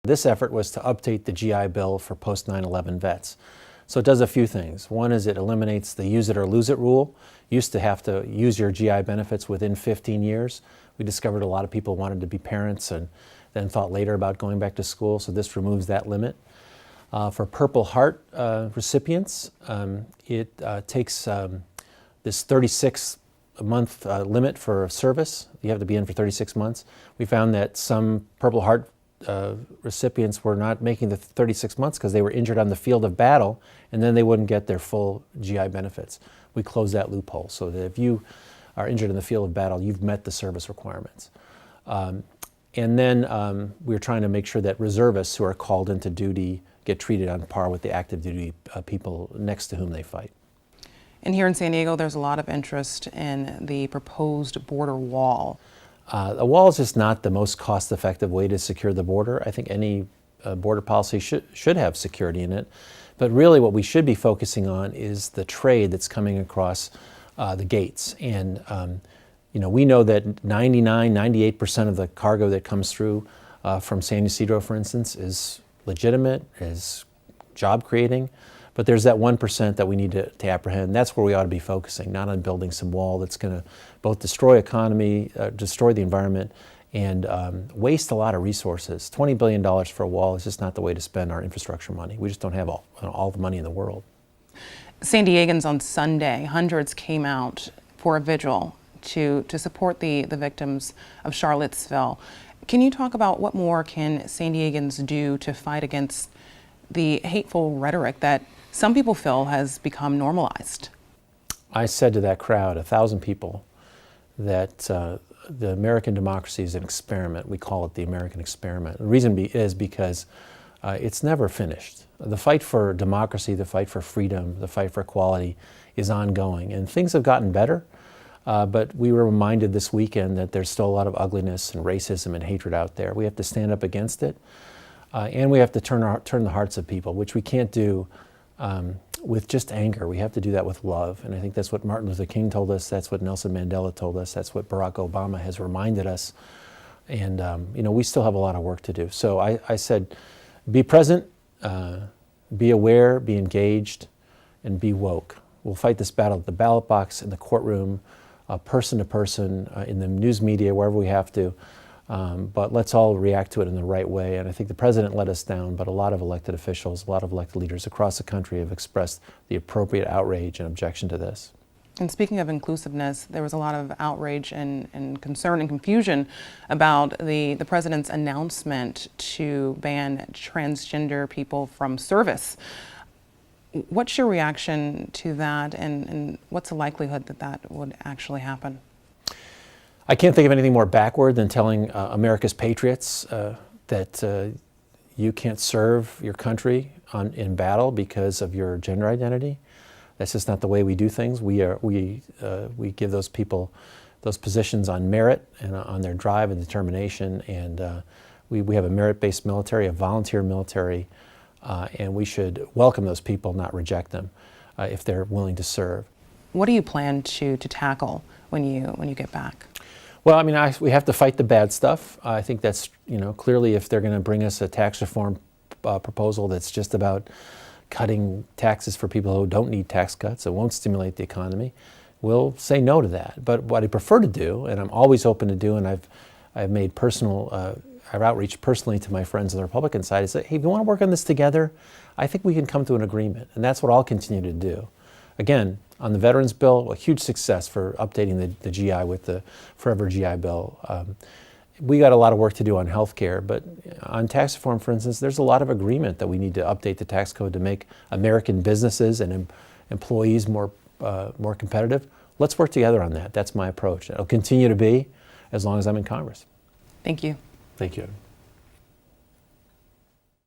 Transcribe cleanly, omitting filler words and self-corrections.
This effort was to update the GI Bill for post 9/11 vets. So it does a few things. One is it eliminates the use it or lose it rule. You used to have to use your GI benefits within 15 years. We discovered a lot of people wanted to be parents and then thought later about going back to school, so this removes that limit. For Purple Heart recipients, it takes this 36-month limit for service. You have to be in for 36 months. We found that some Purple Heart recipients were not making the 36 months because they were injured on the field of battle, and then they wouldn't get their full GI benefits. We closed that loophole so that if you are injured in the field of battle, you've met the service requirements. And then we're trying to make sure that reservists who are called into duty get treated on par with the active duty people next to whom they fight. And here in San Diego, there's a lot of interest in the proposed border wall. A wall is just not the most cost-effective way to secure the border. I think any border policy should have security in it. But really what we should be focusing on is the trade that's coming across the gates. And you know, we know that 98% of the cargo that comes through from San Ysidro, for instance, is legitimate, is job creating. But there's that 1% that we need to apprehend. That's where we ought to be focusing, not on building some wall that's going to both destroy economy, destroy the environment, and waste a lot of resources. $20 billion for a wall is just not the way to spend our infrastructure money. We just don't have all the money in the world. San Diegans on Sunday, hundreds came out for a vigil to support the victims of Charlottesville. Can you talk about what more can San Diegans do to fight against the hateful rhetoric that some people feel has become normalized? I said to that crowd, 1,000 people, that the American democracy is an experiment. We call it the American experiment. The reason is because it's never finished. The fight for democracy, the fight for freedom, the fight for equality is ongoing. And things have gotten better, but we were reminded this weekend that there's still a lot of ugliness and racism and hatred out there. We have to stand up against it. And we have to turn the hearts of people, which we can't do with just anger. We have to do that with love. And I think that's what Martin Luther King told us. That's what Nelson Mandela told us. That's what Barack Obama has reminded us. And you know, we still have a lot of work to do. So I said, be present, be aware, be engaged, and be woke. We'll fight this battle at the ballot box, in the courtroom, person to person, in the news media, wherever we have to. But let's all react to it in the right way. And I think the president let us down, but a lot of elected officials, a lot of elected leaders across the country have expressed the appropriate outrage and objection to this. And speaking of inclusiveness, there was a lot of outrage and concern and confusion about the president's announcement to ban transgender people from service. What's your reaction to that, and what's the likelihood that that would actually happen? I can't think of anything more backward than telling America's patriots that you can't serve your country in battle because of your gender identity. That's just not the way we do things. We give those people those positions on merit and on their drive and determination. And we have a merit-based military, a volunteer military, and we should welcome those people, not reject them, if they're willing to serve. What do you plan to tackle when you get back? Well, I mean, we have to fight the bad stuff. I think that's, clearly if they're going to bring us a tax reform proposal that's just about cutting taxes for people who don't need tax cuts, it won't stimulate the economy, we'll say no to that. But what I prefer to do, and I'm always open to do, and I've made I've outreached personally to my friends on the Republican side, is that, hey, if you want to work on this together, I think we can come to an agreement. And that's what I'll continue to do. Again, on the Veterans Bill, a huge success for updating the GI with the Forever GI Bill. We got a lot of work to do on health care, but on tax reform, for instance, there's a lot of agreement that we need to update the tax code to make American businesses and employees more competitive. Let's work together on that. That's my approach. It'll continue to be as long as I'm in Congress. Thank you. Thank you.